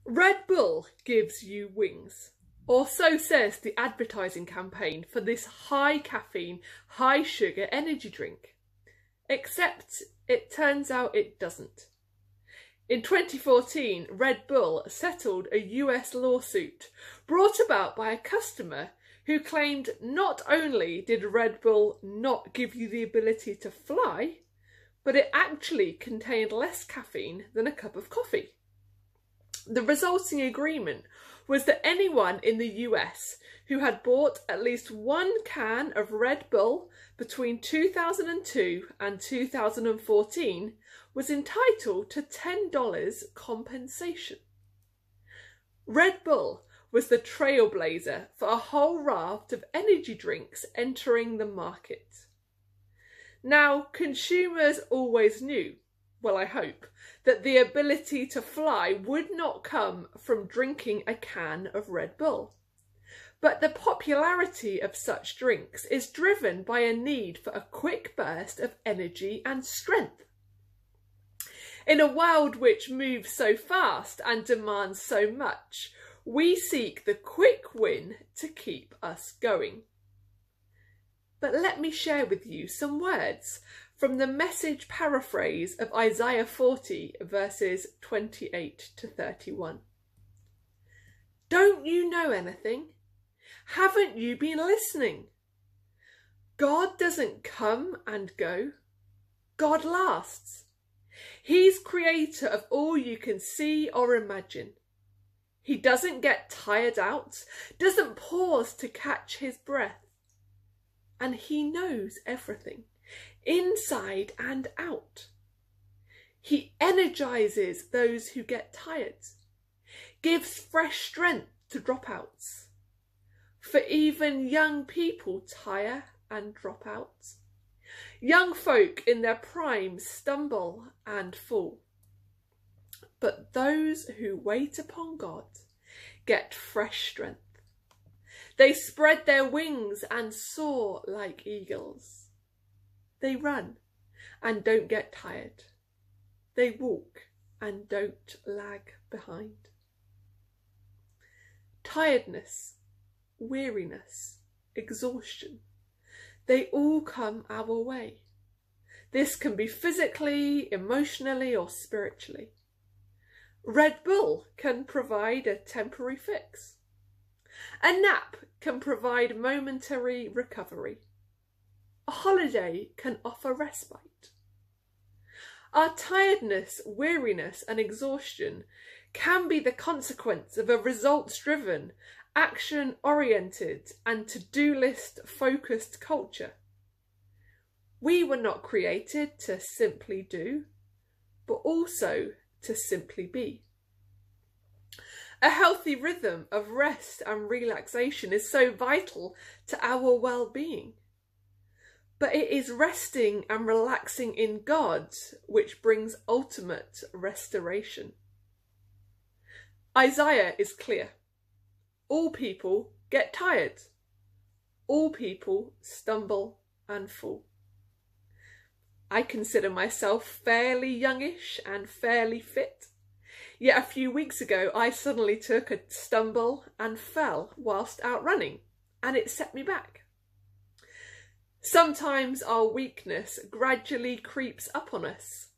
Red Bull gives you wings, or so says the advertising campaign for this high caffeine, high sugar energy drink. Except it turns out it doesn't. In 2014, Red Bull settled a US lawsuit brought about by a customer who claimed not only did Red Bull not give you the ability to fly, but it actually contained less caffeine than a cup of coffee. The resulting agreement was that anyone in the US who had bought at least one can of Red Bull between 2002 and 2014 was entitled to $10 compensation. Red Bull was the trailblazer for a whole raft of energy drinks entering the market. Now, consumers always knew, well, I hope, that the ability to fly would not come from drinking a can of Red Bull. But the popularity of such drinks is driven by a need for a quick burst of energy and strength. In a world which moves so fast and demands so much, we seek the quick win to keep us going. But let me share with you some words from the Message paraphrase of Isaiah 40 verses 28 to 31. Don't you know anything? Haven't you been listening? God doesn't come and go. God lasts. He's creator of all you can see or imagine. He doesn't get tired out, doesn't pause to catch his breath. And he knows everything, inside and out. He energizes those who get tired, gives fresh strength to dropouts. For even young people tire and drop out. Young folk in their prime stumble and fall. But those who wait upon God get fresh strength. They spread their wings and soar like eagles. They run and don't get tired. They walk and don't lag behind. Tiredness, weariness, exhaustion, they all come our way. This can be physically, emotionally, or spiritually. Red Bull can provide a temporary fix. A nap can provide momentary recovery. A holiday can offer respite. Our tiredness, weariness, and exhaustion can be the consequence of a results-driven, action-oriented, and to-do list-focused culture. We were not created to simply do, but also to simply be. A healthy rhythm of rest and relaxation is so vital to our well-being. But it is resting and relaxing in God which brings ultimate restoration. Isaiah is clear. All people get tired. All people stumble and fall. I consider myself fairly youngish and fairly fit. Yet a few weeks ago I suddenly took a stumble and fell whilst out running, and it set me back. Sometimes our weakness gradually creeps up on us.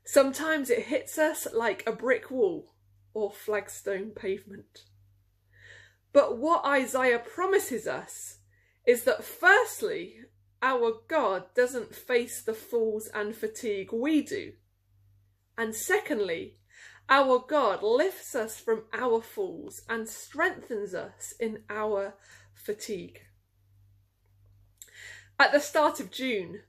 Sometimes it hits us like a brick wall or flagstone pavement. But what Isaiah promises us is that firstly, our God doesn't face the falls and fatigue we do. And secondly, our God lifts us from our falls and strengthens us in our fatigue. At the start of June,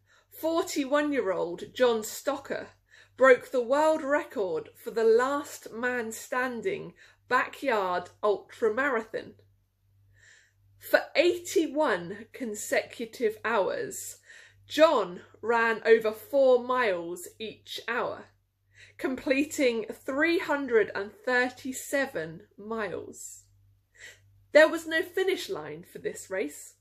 41-year-old John Stocker broke the world record for the last man standing backyard ultramarathon. For 81 consecutive hours, John ran over 4 miles each hour, completing 337 miles. There was no finish line for this race.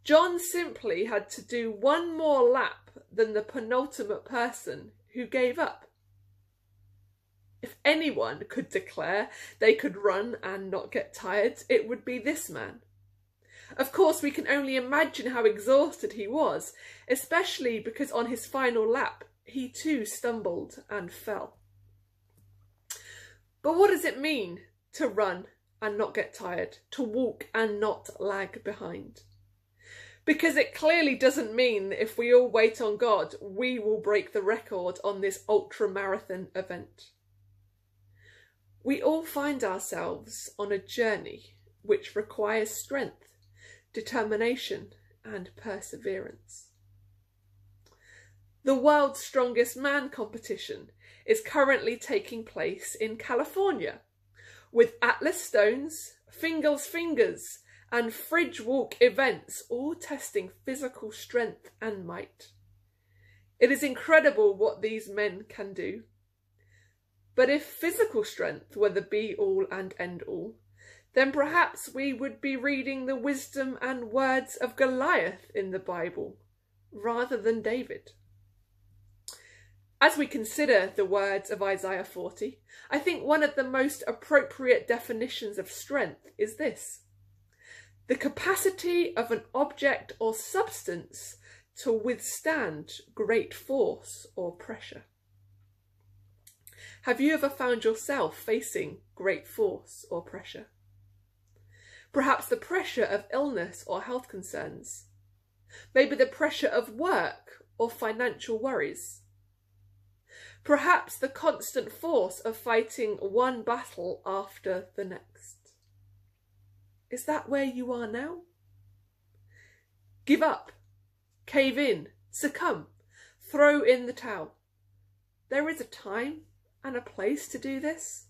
John simply had to do one more lap than the penultimate person who gave up. If anyone could declare they could run and not get tired, it would be this man. Of course, we can only imagine how exhausted he was, especially because on his final lap, he too stumbled and fell. But what does it mean to run and not get tired, to walk and not lag behind? Because it clearly doesn't mean that if we all wait on God, we will break the record on this ultra-marathon event. We all find ourselves on a journey which requires strength, determination and perseverance. The World's Strongest Man competition is currently taking place in California, with Atlas Stones, Fingal's Fingers and Fridge Walk events all testing physical strength and might. It is incredible what these men can do. But if physical strength were the be-all and end-all, then perhaps we would be reading the wisdom and words of Goliath in the Bible, rather than David. As we consider the words of Isaiah 40, I think one of the most appropriate definitions of strength is this: the capacity of an object or substance to withstand great force or pressure. Have you ever found yourself facing great force or pressure? Perhaps the pressure of illness or health concerns. Maybe the pressure of work or financial worries. Perhaps the constant force of fighting one battle after the next. Is that where you are now? Give up, cave in, succumb, throw in the towel. There is a time and a place to do this,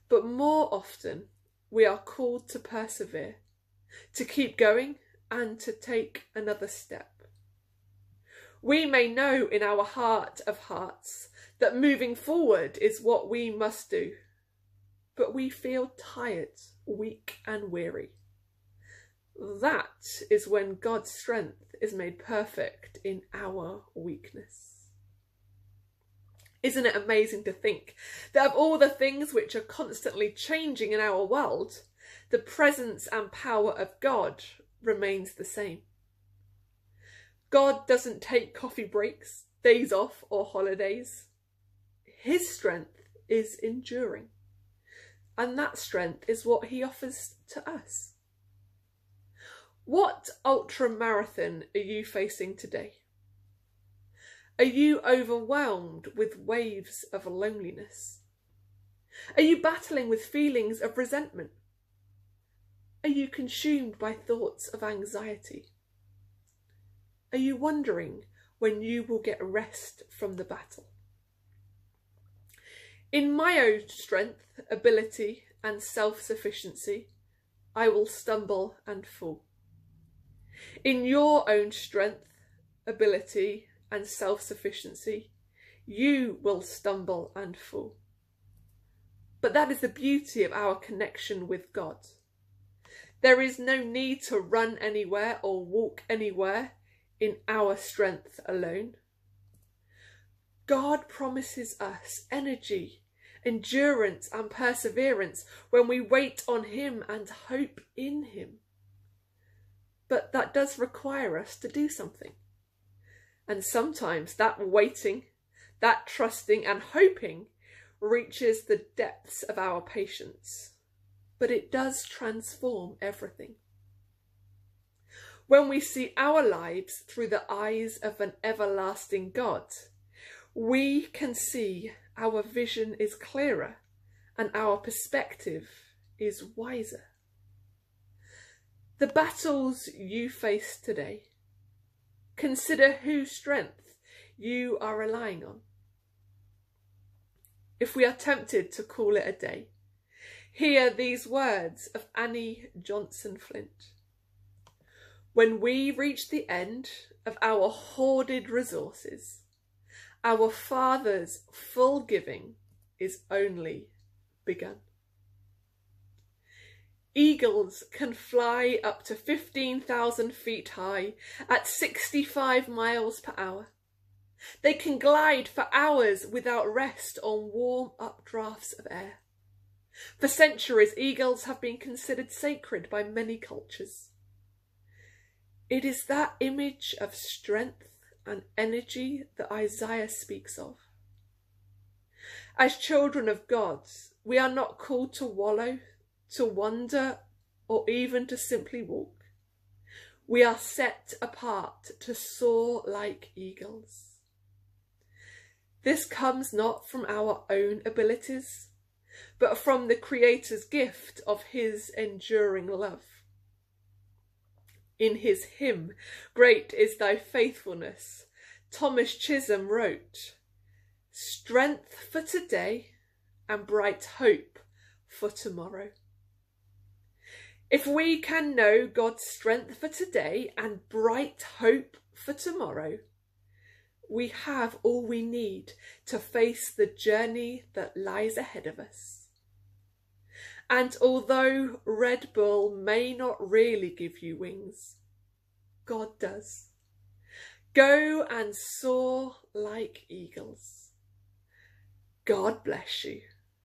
but more often we are called to persevere, to keep going and to take another step. We may know in our heart of hearts that moving forward is what we must do, but we feel tired, weak and weary. That is when God's strength is made perfect in our weakness. Isn't it amazing to think that of all the things which are constantly changing in our world, the presence and power of God remains the same? God doesn't take coffee breaks, days off or holidays. His strength is enduring, and that strength is what he offers to us. What ultra-marathon are you facing today? Are you overwhelmed with waves of loneliness? Are you battling with feelings of resentment? Are you consumed by thoughts of anxiety? Are you wondering when you will get rest from the battle? In my own strength, ability and self-sufficiency, I will stumble and fall. In your own strength, ability and self-sufficiency, you will stumble and fall. But that is the beauty of our connection with God. There is no need to run anywhere or walk anywhere in our strength alone. God promises us energy, endurance and perseverance when we wait on him and hope in him. But that does require us to do something. And sometimes that waiting, that trusting and hoping reaches the depths of our patience. But it does transform everything. When we see our lives through the eyes of an everlasting God, we can see our vision is clearer and our perspective is wiser. The battles you face today, consider whose strength you are relying on. If we are tempted to call it a day, hear these words of Annie Johnson Flint. When we reach the end of our hoarded resources, our Father's full giving is only begun. Eagles can fly up to 15,000 feet high at 65 miles per hour. They can glide for hours without rest on warm updrafts of air. For centuries, eagles have been considered sacred by many cultures. It is that image of strength and energy that Isaiah speaks of. As children of God, we are not called to wallow, to wander, or even to simply walk. We are set apart to soar like eagles. This comes not from our own abilities, but from the Creator's gift of his enduring love. In his hymn, "Great is Thy Faithfulness," Thomas Chisholm wrote, "Strength for today and bright hope for tomorrow." If we can know God's strength for today and bright hope for tomorrow, we have all we need to face the journey that lies ahead of us. And although Red Bull may not really give you wings, God does. Go and soar like eagles. God bless you.